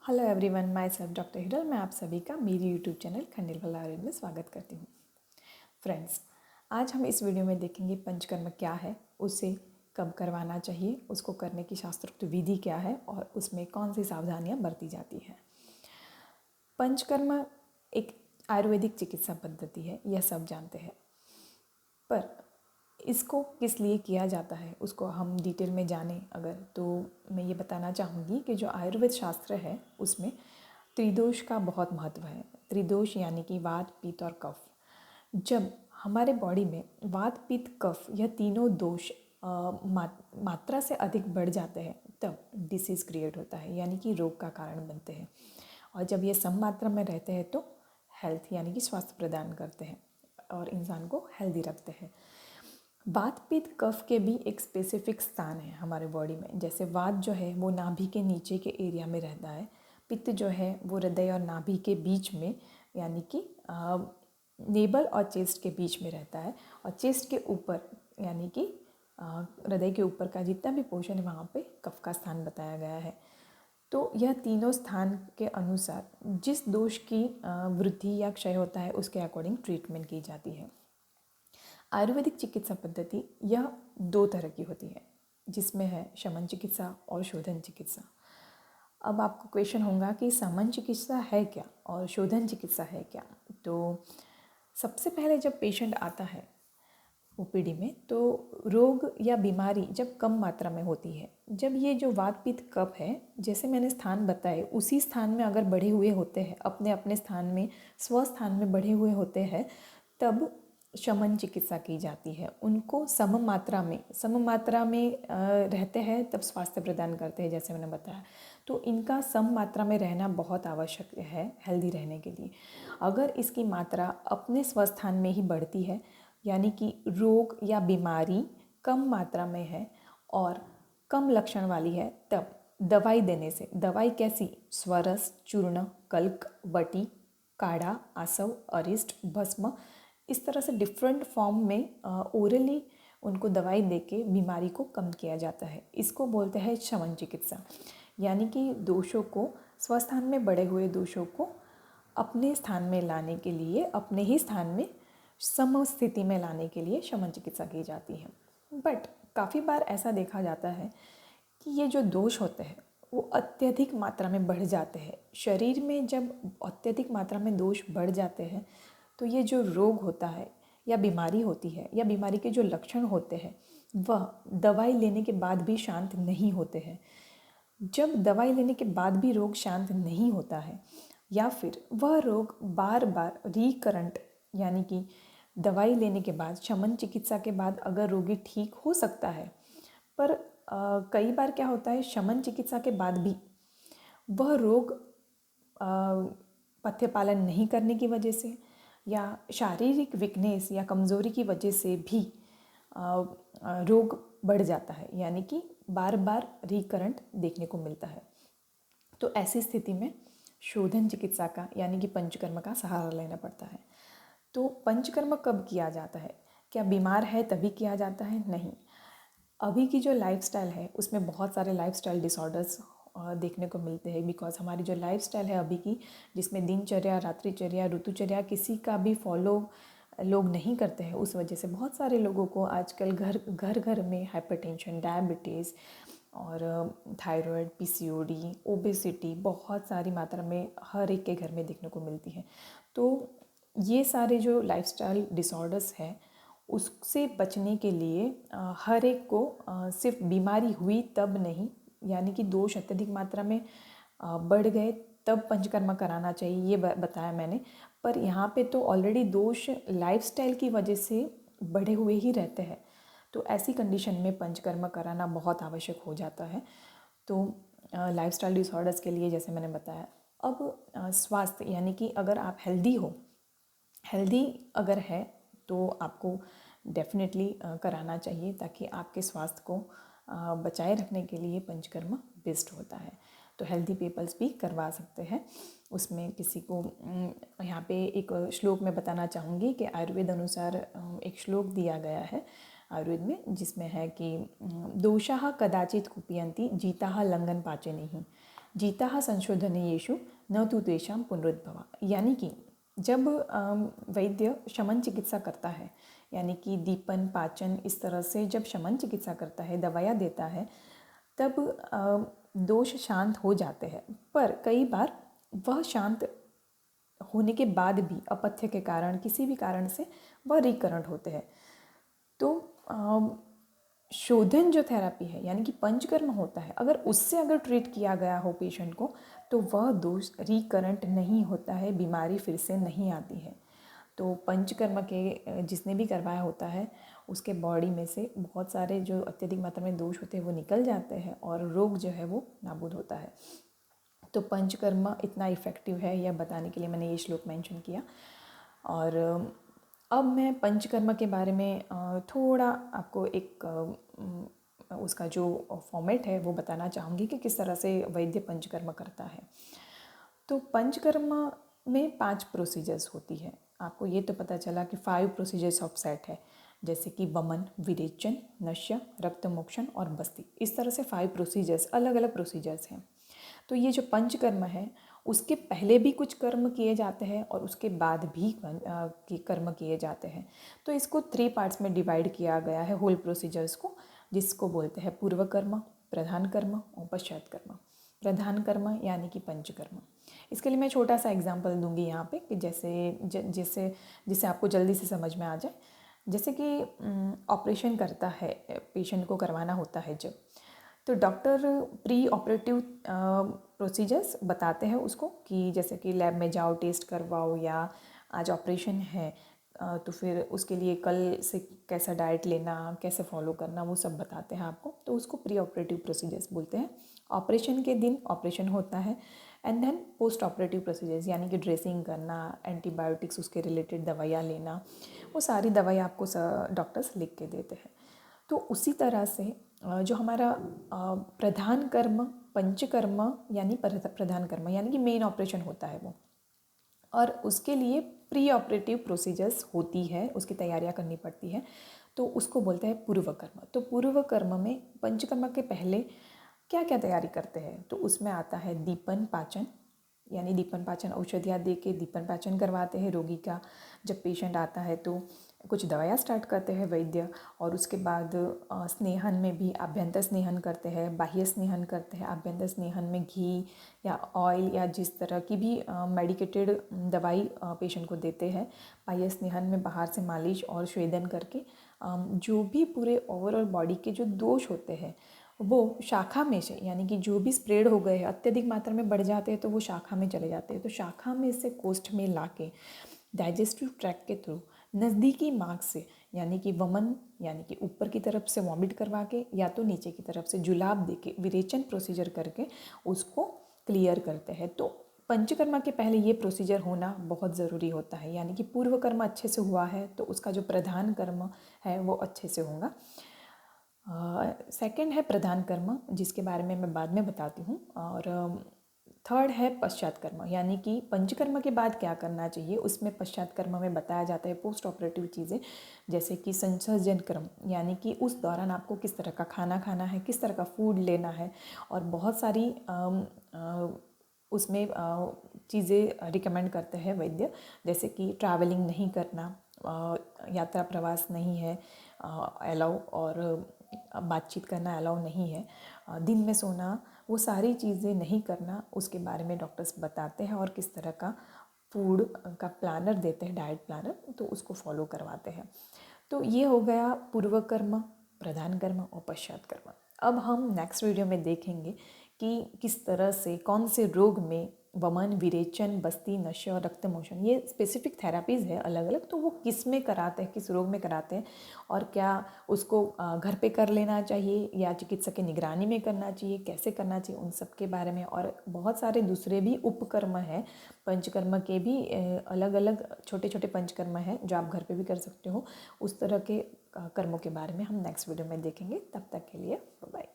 Hello everyone, my self doctor Hiral. मैं आप सभी का मेरी यूट्यूब चैनल खंडेलवाला आयुर्वेद में स्वागत करती हूँ। फ्रेंड्स, आज हम इस वीडियो में देखेंगे पंचकर्म क्या है, उसे कब करवाना चाहिए, उसको करने की शास्त्रोक्त विधि क्या है और उसमें कौन सी सावधानियाँ बरती जाती हैं। पंचकर्म एक आयुर्वेदिक चिकित्सा पद्धति है, यह सब जानते हैं, पर इसको किस लिए किया जाता है उसको हम डिटेल में जानें अगर, तो मैं ये बताना चाहूँगी कि जो आयुर्वेद शास्त्र है उसमें त्रिदोष का बहुत महत्व है। त्रिदोष यानी कि वात, पित्त और कफ। जब हमारे बॉडी में वात, पित्त, कफ यह तीनों दोष मात्रा से अधिक बढ़ जाते हैं तब डिसीज़ क्रिएट होता है, यानी कि रोग का कारण बनते हैं। और जब ये सम मात्रा में रहते हैं तो हेल्थ यानी कि स्वास्थ्य प्रदान करते हैं और इंसान को हेल्दी रखते हैं। वात, पित्त, कफ के भी एक स्पेसिफिक स्थान है हमारे बॉडी में। जैसे वात जो है वो नाभि के नीचे के एरिया में रहता है, पित्त जो है वो हृदय और नाभि के बीच में यानी कि नेबल और चेस्ट के बीच में रहता है, और चेस्ट के ऊपर यानी कि हृदय के ऊपर का जितना भी पोर्शन है वहाँ पे कफ का स्थान बताया गया है। तो यह तीनों स्थान के अनुसार जिस दोष की वृद्धि या क्षय होता है उसके अकॉर्डिंग ट्रीटमेंट की जाती है। आयुर्वेदिक चिकित्सा पद्धति यह दो तरह की होती है, जिसमें है शमन चिकित्सा और शोधन चिकित्सा। अब आपको क्वेश्चन होगा कि शमन चिकित्सा है क्या और शोधन चिकित्सा है क्या। तो सबसे पहले जब पेशेंट आता है ओपीडी में तो रोग या बीमारी जब कम मात्रा में होती है, जब ये जो वात, पित्त, कफ है जैसे मैंने स्थान बताए उसी स्थान में अगर बढ़े हुए होते हैं, अपने अपने स्थान में स्वस्थान में बढ़े हुए होते हैं, तब शमन चिकित्सा की जाती है। उनको सम मात्रा में रहते हैं तब स्वास्थ्य प्रदान करते हैं, जैसे मैंने बताया। तो इनका सम मात्रा में रहना बहुत आवश्यक है हेल्दी रहने के लिए। अगर इसकी मात्रा अपने स्वस्थान में ही बढ़ती है यानी कि रोग या बीमारी कम मात्रा में है और कम लक्षण वाली है, तब दवाई देने से, दवाई कैसी, स्वरस, चूर्ण, कल्क, बटी, काढ़ा, आसव, अरिष्ट, भस्म, इस तरह से डिफरेंट फॉर्म में ओरली उनको दवाई देके बीमारी को कम किया जाता है। इसको बोलते हैं शमन चिकित्सा, यानी कि दोषों को, स्वस्थान में बढ़े हुए दोषों को अपने स्थान में लाने के लिए, अपने ही स्थान में सम स्थिति में लाने के लिए शमन चिकित्सा की जाती है। बट काफ़ी बार ऐसा देखा जाता है कि ये जो दोष होते हैं वो अत्यधिक मात्रा में बढ़ जाते हैं। शरीर में जब अत्यधिक मात्रा में दोष बढ़ जाते हैं तो ये जो रोग होता है या बीमारी होती है या बीमारी के जो लक्षण होते हैं वह दवाई लेने के बाद भी शांत नहीं होते हैं। जब दवाई लेने के बाद भी रोग शांत नहीं होता है या फिर वह रोग बार बार रिकरेंट, यानी कि दवाई लेने के बाद, शमन चिकित्सा के बाद अगर रोगी ठीक हो सकता है, पर कई बार क्या होता है शमन चिकित्सा के बाद भी वह रोग पथ्य पालन नहीं करने की वजह से या शारीरिक वीकनेस या कमज़ोरी की वजह से भी रोग बढ़ जाता है, यानी कि बार बार रिकरेंट देखने को मिलता है। तो ऐसी स्थिति में शोधन चिकित्सा का यानी कि पंचकर्म का सहारा लेना पड़ता है। तो पंचकर्म कब किया जाता है? क्या बीमार है तभी किया जाता है? नहीं। अभी की जो लाइफस्टाइल है उसमें बहुत सारे लाइफस्टाइल डिसऑर्डर्स देखने को मिलते हैं, बिकॉज हमारी जो लाइफस्टाइल है अभी की, जिसमें दिनचर्या, रात्रिचर्या, ऋतुचर्या किसी का भी फॉलो लोग नहीं करते हैं, उस वजह से बहुत सारे लोगों को आजकल घर घर में हाइपरटेंशन, डायबिटीज़ और थायराइड, पीसीओडी, ओबेसिटी बहुत सारी मात्रा में हर एक के घर में देखने को मिलती है। तो ये सारे जो लाइफस्टाइल डिसऑर्डर्स हैं उससे बचने के लिए हर एक को सिर्फ बीमारी हुई तब नहीं, यानी कि दोष अत्यधिक मात्रा में बढ़ गए तब पंचकर्म कराना चाहिए, ये बताया मैंने। पर यहाँ पे तो ऑलरेडी दोष लाइफस्टाइल की वजह से बढ़े हुए ही रहते हैं, तो ऐसी कंडीशन में पंचकर्म कराना बहुत आवश्यक हो जाता है। तो लाइफस्टाइल डिसऑर्डर्स के लिए जैसे मैंने बताया। अब स्वास्थ्य यानी कि अगर आप हेल्दी अगर है तो आपको डेफिनेटली कराना चाहिए, ताकि आपके स्वास्थ्य को बचाए रखने के लिए पंचकर्म बेस्ट होता है। तो हेल्दी पीपल्स भी करवा सकते हैं। उसमें किसी को यहाँ पे एक श्लोक में बताना चाहूँगी कि आयुर्वेद अनुसार एक श्लोक दिया गया है आयुर्वेद में, जिसमें है कि दोषाः कदाचित कुपयन्ति जीताः लंघन पाचे नहीं। जीता संशोधनेषु न तु तेषां पुनरुद्भवा। यानी कि जब वैद्य शमन चिकित्सा करता है, यानी कि दीपन पाचन इस तरह से जब शमन चिकित्सा करता है, दवाइयाँ देता है, तब दोष शांत हो जाते हैं। पर कई बार वह शांत होने के बाद भी अपथ्य के कारण, किसी भी कारण से वह रिकरेंट होते हैं। तो शोधन जो थेरेपी है, यानी कि पंचकर्म होता है, अगर ट्रीट किया गया हो पेशेंट को, तो वह दोष रिकरेंट नहीं होता है, बीमारी फिर से नहीं आती है। तो पंचकर्म के जिसने भी करवाया होता है, उसके बॉडी में से बहुत सारे जो अत्यधिक मात्रा में दोष होते हैं वो निकल जाते हैं और रोग जो है वो नाबूद होता है। तो पंचकर्म इतना इफ़ेक्टिव है, यह बताने के लिए मैंने ये श्लोक मेंशन किया। और अब मैं पंचकर्म के बारे में थोड़ा आपको एक उसका जो फॉर्मेट है वो बताना चाहूँगी कि किस तरह से वैद्य पंचकर्म करता है। तो पंचकर्म में 5 प्रोसीजर्स होती है। आपको ये तो पता चला कि 5 प्रोसीजर्स ऑफ सेट है, जैसे कि वमन, विरेचन, नश्य, रक्तमोक्षण और बस्ती। इस तरह से 5 प्रोसीजर्स, अलग अलग प्रोसीजर्स हैं। तो ये जो पंचकर्म है, उसके पहले भी कुछ कर्म किए जाते हैं और उसके बाद भी कर्म किए जाते हैं। तो इसको 3 पार्ट्स में डिवाइड किया गया है होल प्रोसीजर्स को, जिसको बोलते हैं पूर्व कर्म, प्रधान कर्म और पश्चात कर्म। प्रधान कर्म यानी कि पंचकर्म। इसके लिए मैं छोटा सा एग्जांपल दूंगी यहाँ पे कि जिससे आपको जल्दी से समझ में आ जाए। जैसे कि ऑपरेशन करता है, पेशेंट को करवाना होता है जब, तो डॉक्टर प्री ऑपरेटिव प्रोसीजर्स बताते हैं उसको कि जैसे कि लैब में जाओ, टेस्ट करवाओ, या आज ऑपरेशन है तो फिर उसके लिए कल से कैसा डाइट लेना, कैसे फॉलो करना, वो सब बताते हैं आपको। तो उसको प्री ऑपरेटिव प्रोसीजर्स बोलते हैं। ऑपरेशन के दिन ऑपरेशन होता है, and then post operative procedures, यानी कि ड्रेसिंग करना, एंटीबायोटिक्स, उसके रिलेटेड दवाइयाँ लेना, वो सारी दवाई आपको डॉक्टर्स लिख के देते हैं। तो उसी तरह से जो हमारा प्रधान कर्म, पंचकर्म यानी प्रधान कर्म यानी कि मेन ऑपरेशन होता है वो, और उसके लिए प्री ऑपरेटिव प्रोसीजर्स होती है, उसकी तैयारियां करनी पड़ती है, तो उसको बोलते हैं पूर्व कर्म। तो पूर्व कर्म में पंचकर्म के पहले क्या क्या तैयारी करते हैं, तो उसमें आता है दीपन पाचन, यानी दीपन पाचन औषधियाँ दे के दीपन पाचन करवाते हैं रोगी का। जब पेशेंट आता है तो कुछ दवाइयाँ स्टार्ट करते हैं वैद्य, और उसके बाद स्नेहन में भी आभ्यंतर स्नेहन करते हैं, बाह्य स्नेहन करते हैं। आभ्यंतर स्नेहन में घी या ऑयल या जिस तरह की भी मेडिकेटेड दवाई पेशेंट को देते हैं। बाह्य स्नेहन में बाहर से मालिश और स्वेदन करके जो भी पूरे ओवरऑल बॉडी के जो दोष होते हैं वो शाखा में से, यानी कि जो भी स्प्रेड हो गए हैं, अत्यधिक मात्रा में बढ़ जाते हैं तो वो शाखा में चले जाते हैं। तो शाखा में से कोष्ठ में लाके डाइजेस्टिव ट्रैक्ट के थ्रू नज़दीकी मार्ग से, यानी कि वमन यानी कि ऊपर की तरफ से वॉमिट करवा के या तो नीचे की तरफ से जुलाब दे के विरेचन प्रोसीजर करके उसको क्लियर करते हैं। तो पंचकर्मा के पहले ये प्रोसीजर होना बहुत ज़रूरी होता है, यानी कि पूर्व कर्म अच्छे से हुआ है तो उसका जो प्रधान कर्म है वो अच्छे से होगा। सेकंड है प्रधान कर्म, जिसके बारे में मैं बाद में बताती हूँ। और थर्ड है पश्चात कर्म, यानी कि पंचकर्म के बाद क्या करना चाहिए, उसमें पश्चात कर्म में बताया जाता है पोस्ट ऑपरेटिव चीज़ें, जैसे कि संसर्जन कर्म, यानी कि उस दौरान आपको किस तरह का खाना खाना है, किस तरह का फूड लेना है, और बहुत सारी उसमें चीज़ें रिकमेंड करते हैं वैद्य, जैसे कि ट्रैवलिंग नहीं करना, यात्रा प्रवास नहीं है अलाउ, और बातचीत करना अलाउ नहीं है, दिन में सोना, वो सारी चीज़ें नहीं करना, उसके बारे में डॉक्टर्स बताते हैं और किस तरह का फूड का प्लानर देते हैं, डाइट प्लानर, तो उसको फॉलो करवाते हैं। तो ये हो गया पूर्व कर्म, प्रधान कर्म और पश्चात कर्म। अब हम नेक्स्ट वीडियो में देखेंगे कि किस तरह से कौन से रोग में वमन, विरेचन, बस्ती, नशा और रक्तमोचन, ये स्पेसिफिक थेरापीज़ है अलग अलग, तो वो किस में कराते हैं, किस रोग में कराते हैं, और क्या उसको घर पे कर लेना चाहिए या चिकित्सक की निगरानी में करना चाहिए, कैसे करना चाहिए, उन सब के बारे में। और बहुत सारे दूसरे भी उपकर्म हैं, पंचकर्म के भी अलग अलग छोटे छोटे पंचकर्म हैं जो आप घर पे भी कर सकते हो। उस तरह के कर्मों के बारे में हम नेक्स्ट वीडियो में देखेंगे। तब तक के लिए बाय।